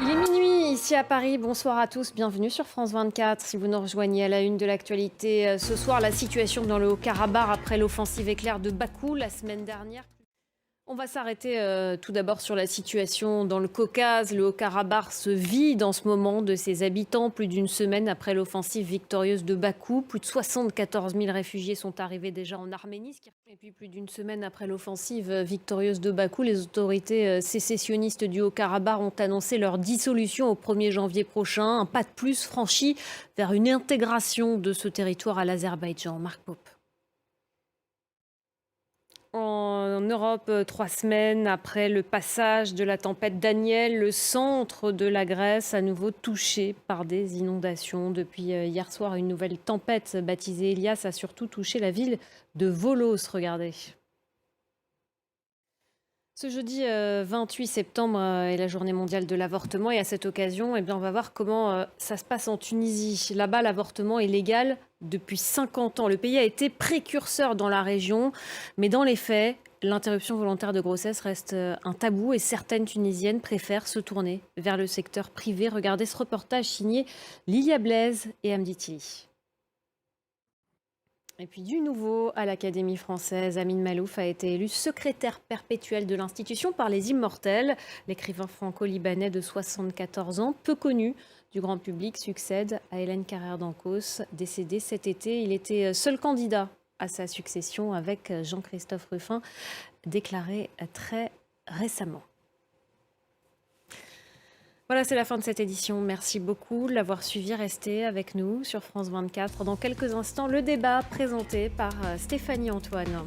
Il est minuit ici à Paris. Bonsoir à tous. Bienvenue sur France 24. Si vous nous rejoignez à la une de l'actualité, ce soir, la situation dans le Haut-Karabakh après l'offensive éclair de Bakou la semaine dernière. On va s'arrêter tout d'abord sur la situation dans le Caucase. Le Haut-Karabakh se vide en ce moment de ses habitants. Plus d'une semaine après l'offensive victorieuse de Bakou, plus de 74 000 réfugiés sont arrivés déjà en Arménie. Et puis plus d'une semaine après l'offensive victorieuse de Bakou, les autorités sécessionnistes du Haut-Karabakh ont annoncé leur dissolution au 1er janvier prochain. Un pas de plus franchi vers une intégration de ce territoire à l'Azerbaïdjan. Marc Pope. En Europe, 3 semaines après le passage de la tempête Daniel, le centre de la Grèce à nouveau touché par des inondations. Depuis hier soir, une nouvelle tempête baptisée Elias a surtout touché la ville de Volos. Regardez. Ce jeudi 28 septembre est la journée mondiale de l'avortement et à cette occasion, on va voir comment ça se passe en Tunisie. Là-bas, l'avortement est légal depuis 50 ans. Le pays a été précurseur dans la région, mais dans les faits, l'interruption volontaire de grossesse reste un tabou et certaines Tunisiennes préfèrent se tourner vers le secteur privé. Regardez ce reportage signé Lilia Blaise et Amdi Tili. Et puis du nouveau à l'Académie française, Amin Malouf a été élu secrétaire perpétuel de l'institution par les Immortels. L'écrivain franco-libanais de 74 ans, peu connu du grand public, succède à Hélène Carrère d'Ancos, décédée cet été. Il était seul candidat à sa succession avec Jean-Christophe Ruffin, déclaré très récemment. Voilà, c'est la fin de cette édition. Merci beaucoup de l'avoir suivi. Restez avec nous sur France 24. Dans quelques instants, le débat présenté par Stéphanie Antoine.